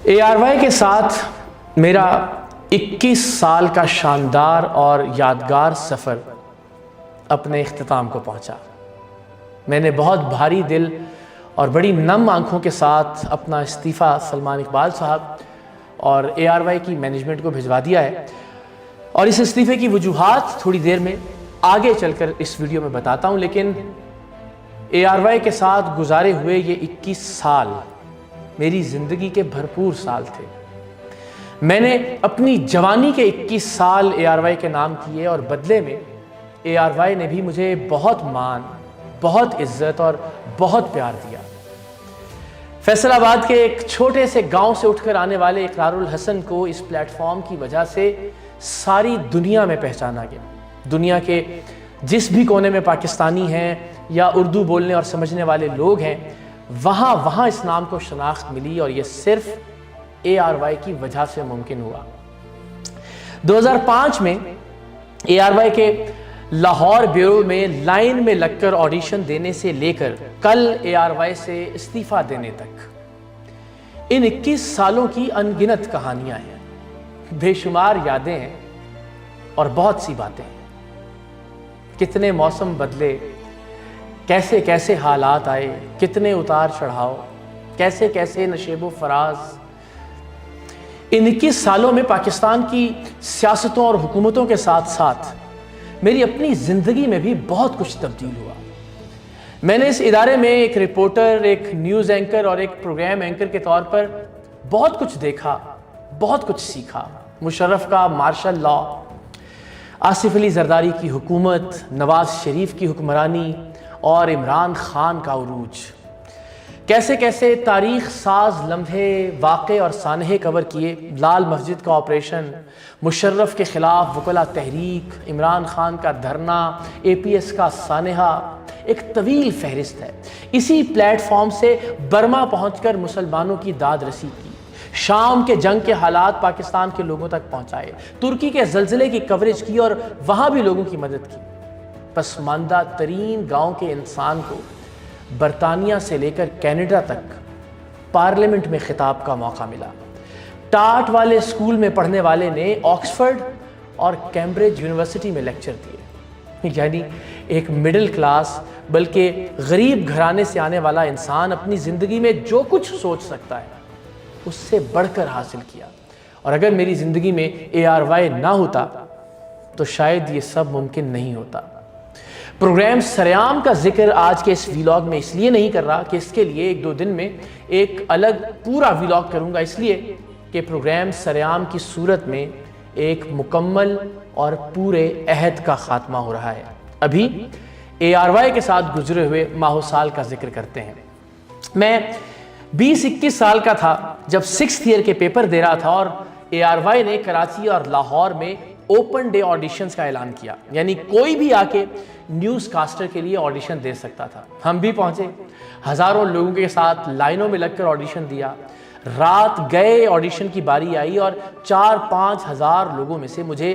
ARY کے ساتھ میرا 21 سال کا شاندار اور یادگار سفر اپنے اختتام کو پہنچا۔ میں نے بہت بھاری دل اور بڑی نم آنکھوں کے ساتھ اپنا استعفیٰ سلمان اقبال صاحب اور ARY کی مینجمنٹ کو بھجوا دیا ہے، اور اس استعفے کی وجوہات تھوڑی دیر میں آگے چل کر اس ویڈیو میں بتاتا ہوں۔ لیکن ARY کے ساتھ گزارے ہوئے یہ 21 سال میری زندگی کے بھرپور سال تھے۔ میں نے اپنی جوانی کے 21 سال ARY کے نام کیے، اور بدلے میں ARY نے بھی مجھے بہت مان، بہت عزت اور بہت پیار دیا۔ فیصل آباد کے ایک چھوٹے سے گاؤں سے اٹھ کر آنے والے اقرار الحسن کو اس پلیٹ فارم کی وجہ سے ساری دنیا میں پہچانا گیا۔ دنیا کے جس بھی کونے میں پاکستانی ہیں یا اردو بولنے اور سمجھنے والے لوگ ہیں، وہاں اس نام کو شناخت ملی، اور یہ صرف ARY کی وجہ سے ممکن ہوا۔ 2005 میں ARY کے لاہور بیورو میں لائن میں لگ کر آڈیشن دینے سے لے کر کل ARY سے استعفیٰ دینے تک ان 21 سالوں کی انگنت کہانیاں ہیں، بے شمار یادیں ہیں اور بہت سی باتیں ہیں۔ کتنے موسم بدلے، کیسے کیسے حالات آئے، کتنے اتار چڑھاؤ، کیسے کیسے نشیب و فراز۔ ان 21 سالوں میں پاکستان کی سیاستوں اور حکومتوں کے ساتھ ساتھ میری اپنی زندگی میں بھی بہت کچھ تبدیل ہوا۔ میں نے اس ادارے میں ایک رپورٹر، ایک نیوز اینکر اور ایک پروگرام اینکر کے طور پر بہت کچھ دیکھا، بہت کچھ سیکھا۔ مشرف کا مارشل لا، آصف علی زرداری کی حکومت، نواز شریف کی حکمرانی اور عمران خان کا عروج، کیسے کیسے تاریخ ساز لمحے، واقع اور سانحے کور کیے۔ لال مسجد کا آپریشن، مشرف کے خلاف وکلا تحریک، عمران خان کا دھرنا، APS کا سانحہ، ایک طویل فہرست ہے۔ اسی پلیٹ فارم سے برما پہنچ کر مسلمانوں کی داد رسی کی، شام کے جنگ کے حالات پاکستان کے لوگوں تک پہنچائے، ترکی کے زلزلے کی کوریج کی اور وہاں بھی لوگوں کی مدد کی۔ پسماندہ ترین گاؤں کے انسان کو برطانیہ سے لے کر کینیڈا تک پارلیمنٹ میں خطاب کا موقع ملا۔ ٹاٹ والے اسکول میں پڑھنے والے نے آکسفورڈ اور کیمبرج یونیورسٹی میں لیکچر دیے۔ یعنی ایک مڈل کلاس بلکہ غریب گھرانے سے آنے والا انسان اپنی زندگی میں جو کچھ سوچ سکتا ہے اس سے بڑھ کر حاصل کیا۔ اور اگر میری زندگی میں ARY نہ ہوتا تو شاید یہ سب ممکن نہیں ہوتا۔ پروگرام سریام کا ذکر آج کے اس ویلاگ میں اس لیے نہیں کر رہا کہ اس کے لیے 1-2 دن میں ایک الگ پورا ویلاگ کروں گا، اس لیے کہ پروگرام سریام کی صورت میں ایک مکمل اور پورے عہد کا خاتمہ ہو رہا ہے۔ ابھی ARY کے ساتھ گزرے ہوئے ماہ و سال کا ذکر کرتے ہیں۔ میں 20-21 سال کا تھا جب 6th ایئر کے پیپر دے رہا تھا، اور ARY نے کراچی اور لاہور میں اوپن ڈے آڈیشنز کا اعلان کیا، یعنی کوئی بھی آ کے نیوز کاسٹر کے لیے آڈیشن دے سکتا تھا۔ ہم بھی پہنچے، ہزاروں لوگوں کے ساتھ لائنوں میں لگ کر آڈیشن دیا۔ رات گئے آڈیشن کی باری آئی، اور 4-5 ہزار لوگوں میں سے مجھے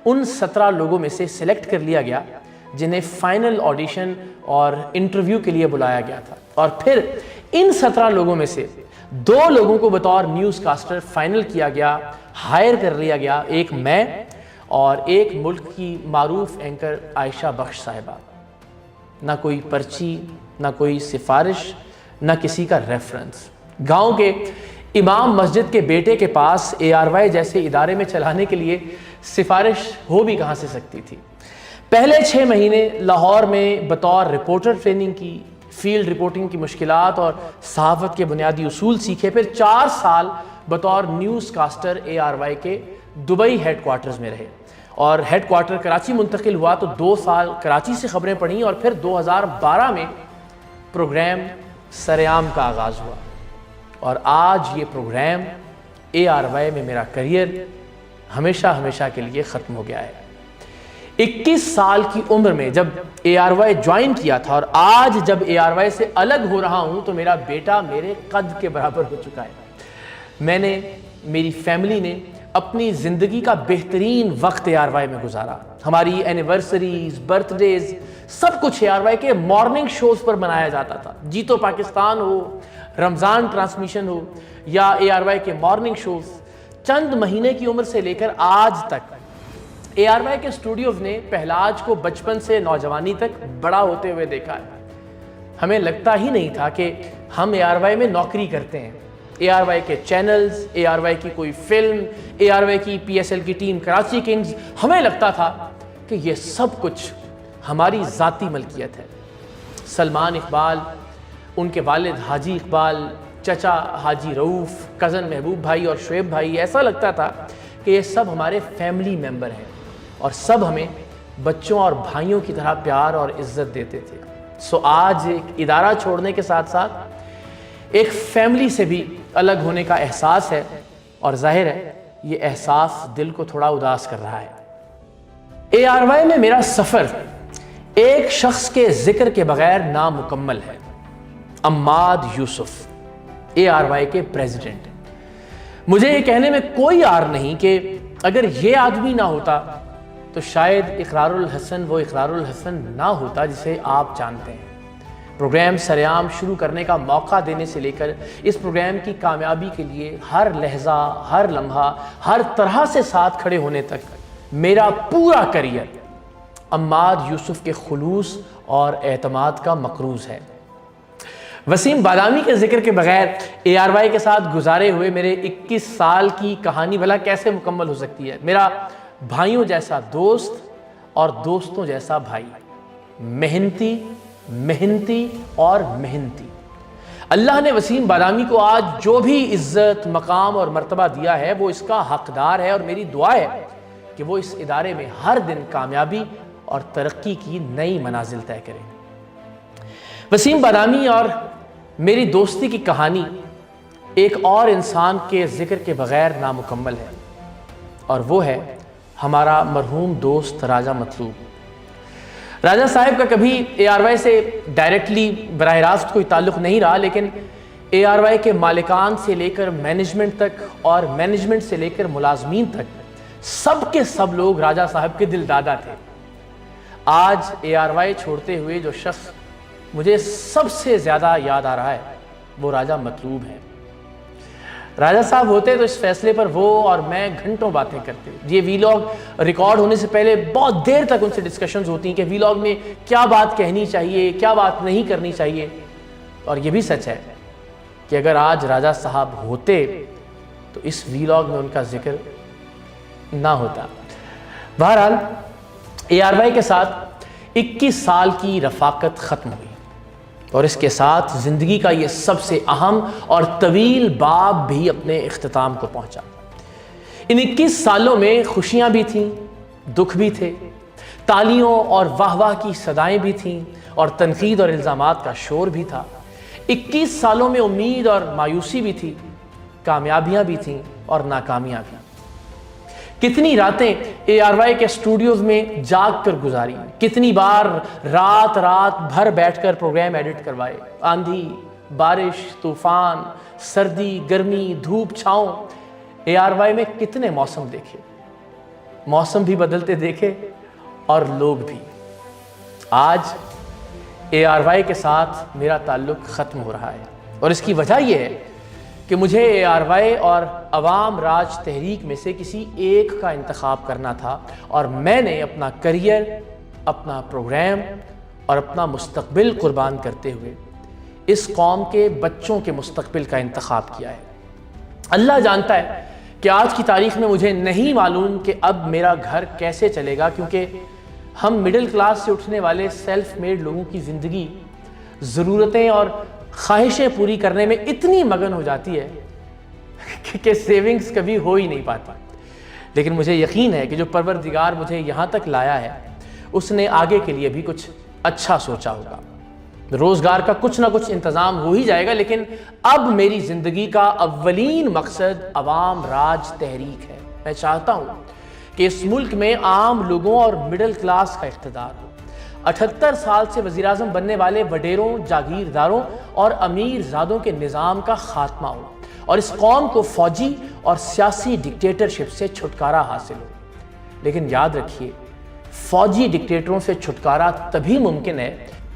ان 17 لوگوں میں سے سلیکٹ کر لیا گیا جنہیں فائنل آڈیشن اور انٹرویو کے لیے بلایا گیا تھا۔ اور پھر ان 17 لوگوں میں سے 2 لوگوں کو بطور نیوز کاسٹر فائنل کیا گیا، ہائر کر لیا گیا، ایک میں اور ایک ملک کی معروف اینکر عائشہ بخش صاحبہ۔ نہ کوئی پرچی، نہ کوئی سفارش، نہ کسی کا ریفرنس۔ گاؤں کے امام مسجد کے بیٹے کے پاس ARY جیسے ادارے میں چلانے کے لیے سفارش ہو بھی کہاں سے سکتی تھی۔ پہلے 6 مہینے لاہور میں بطور رپورٹر ٹریننگ کی، فیلڈ رپورٹنگ کی مشکلات اور صحافت کے بنیادی اصول سیکھے۔ پھر 4 سال بطور نیوز کاسٹر ARY کے دبئی ہیڈ کوارٹرز میں رہے، اور ہیڈ کوارٹر کراچی منتقل ہوا تو 2 سال کراچی سے خبریں پڑھیں، اور پھر 2012 میں پروگرام سریام کا آغاز ہوا، اور آج یہ پروگرام ARY میں میرا کریئر ہمیشہ کے لیے ختم ہو گیا ہے۔ 21 سال کی عمر میں جب ARY جوائن کیا تھا، اور آج جب ARY سے الگ ہو رہا ہوں تو میرا بیٹا میرے قد کے برابر ہو چکا ہے۔ میں نے، میری فیملی نے اپنی زندگی کا بہترین وقت ARY میں گزارا۔ ہماری اینیورسریز، برتھ ڈیز، سب کچھ ARY کے مارننگ شوز پر منایا جاتا تھا۔ جی تو پاکستان ہو، رمضان ٹرانسمیشن ہو، یا ARY کے مارننگ شوز چند مہینے کی عمر سے لے کر آج تک ARY کے اسٹوڈیوز نے پہلاج کو بچپن سے نوجوانی تک بڑا ہوتے ہوئے دیکھا ہے۔ ہمیں لگتا ہی نہیں تھا کہ ہم ARY میں نوکری کرتے ہیں۔ ARY کے چینلز، ARY کی کوئی فلم، ARY کی PSL کی ٹیم کراچی کنگز، ہمیں لگتا تھا کہ یہ سب کچھ ہماری ذاتی ملکیت ہے۔ سلمان اقبال، ان کے والد حاجی اقبال، چچا حاجی رؤوف، کزن محبوب بھائی اور شعیب بھائی، ایسا لگتا تھا کہ یہ سب ہمارے فیملی ممبر ہیں اور سب ہمیں بچوں اور بھائیوں کی طرح پیار اور عزت دیتے تھے۔ آج ایک ادارہ چھوڑنے کے ساتھ ساتھ ایک فیملی سے بھی الگ ہونے کا احساس ہے، اور ظاہر ہے یہ احساس دل کو تھوڑا اداس کر رہا ہے۔ ARY میں میرا سفر ایک شخص کے ذکر کے بغیر نامکمل ہے۔ عماد یوسف ARY کے پریزیڈنٹ۔ مجھے یہ کہنے میں کوئی عار نہیں کہ اگر یہ آدمی نہ ہوتا تو شاید اقرار الحسن وہ اقرار الحسن نہ ہوتا جسے آپ جانتے ہیں۔ پروگرام سریعام شروع کرنے کا موقع دینے سے لے کر اس پروگرام کی کامیابی کے لیے ہر لحظہ، ہر لمحہ، ہر طرح سے ساتھ کھڑے ہونے تک میرا پورا کریئر عماد یوسف کے خلوص اور اعتماد کا مقروض ہے۔ وسیم بادامی کے ذکر کے بغیر ARY کے ساتھ گزارے ہوئے میرے 21 سال کی کہانی بھلا کیسے مکمل ہو سکتی ہے؟ میرا بھائیوں جیسا دوست اور دوستوں جیسا بھائی، محنتی اور محنتی۔ اللہ نے وسیم بادامی کو آج جو بھی عزت، مقام اور مرتبہ دیا ہے وہ اس کا حقدار ہے، اور میری دعا ہے کہ وہ اس ادارے میں ہر دن کامیابی اور ترقی کی نئی منازل طے کریں۔ وسیم بادامی اور میری دوستی کی کہانی ایک اور انسان کے ذکر کے بغیر نامکمل ہے، اور وہ ہے ہمارا مرحوم دوست راجہ مطلوب۔ راجہ صاحب کا کبھی ARY سے ڈائریکٹلی براہ راست کوئی تعلق نہیں رہا، لیکن ARY کے مالکان سے لے کر مینجمنٹ تک اور مینجمنٹ سے لے کر ملازمین تک سب کے سب لوگ راجہ صاحب کے دل دادا تھے۔ آج ARY چھوڑتے ہوئے جو شخص مجھے سب سے زیادہ یاد آ رہا ہے وہ راجہ مطلوب ہے۔ راجہ صاحب ہوتے تو اس فیصلے پر وہ اور میں گھنٹوں باتیں کرتے۔ یہ ویلاگ ریکارڈ ہونے سے پہلے بہت دیر تک ان سے ڈسکشنز ہوتی ہیں کہ ویلاگ میں کیا بات کہنی چاہیے، کیا بات نہیں کرنی چاہیے، اور یہ بھی سچ ہے کہ اگر آج راجہ صاحب ہوتے تو اس ویلاگ میں ان کا ذکر نہ ہوتا۔ بہرحال ARY کے ساتھ 21 سال کی رفاقت ختم ہوئی، اور اس کے ساتھ زندگی کا یہ سب سے اہم اور طویل باب بھی اپنے اختتام کو پہنچا۔ ان 21 سالوں میں خوشیاں بھی تھیں، دکھ بھی تھے، تالیوں اور واہ واہ کی صدائیں بھی تھیں، اور تنقید اور الزامات کا شور بھی تھا۔ 21 سالوں میں امید اور مایوسی بھی تھی، کامیابیاں بھی تھیں اور ناکامیاں بھی۔ کتنی راتیں ARY کے اسٹوڈیوز میں جاگ کر گزاری، کتنی بار رات بھر بیٹھ کر پروگرام ایڈٹ کروائے، آندھی، بارش، طوفان، سردی، گرمی، دھوپ، چھاؤں۔ ARY میں کتنے موسم دیکھے، موسم بھی بدلتے دیکھے اور لوگ بھی۔ آج ARY کے ساتھ میرا تعلق ختم ہو رہا ہے، اور اس کی وجہ یہ ہے کہ مجھے ARY اور عوام راج تحریک میں سے کسی ایک کا انتخاب کرنا تھا، اور میں نے اپنا کریئر، اپنا پروگرام اور اپنا مستقبل قربان کرتے ہوئے اس قوم کے بچوں کے مستقبل کا انتخاب کیا ہے۔ اللہ جانتا ہے کہ آج کی تاریخ میں مجھے نہیں معلوم کہ اب میرا گھر کیسے چلے گا، کیونکہ ہم مڈل کلاس سے اٹھنے والے سیلف میڈ لوگوں کی زندگی ضرورتیں اور خواہشیں پوری کرنے میں اتنی مگن ہو جاتی ہے کہ سیونگز کبھی ہو ہی نہیں پاتی۔ لیکن مجھے یقین ہے کہ جو پروردگار مجھے یہاں تک لایا ہے اس نے آگے کے لیے بھی کچھ اچھا سوچا ہوگا۔ روزگار کا کچھ نہ کچھ انتظام ہو ہی جائے گا، لیکن اب میری زندگی کا اولین مقصد عوام راج تحریک ہے۔ میں چاہتا ہوں کہ اس ملک میں عام لوگوں اور مڈل کلاس کا اقتدار ہو۔ 78 سال سے وزیراعظم بننے والے وڈیروں، جاگیرداروں اور امیر زادوں کے نظام کا خاتمہ ہو، اور اس قوم کو فوجی اور سیاسی ڈکٹیٹرشپ سے چھٹکارا حاصل ہو۔ لیکن یاد رکھیے، فوجی ڈکٹیٹروں سے چھٹکارا تبھی ممکن ہے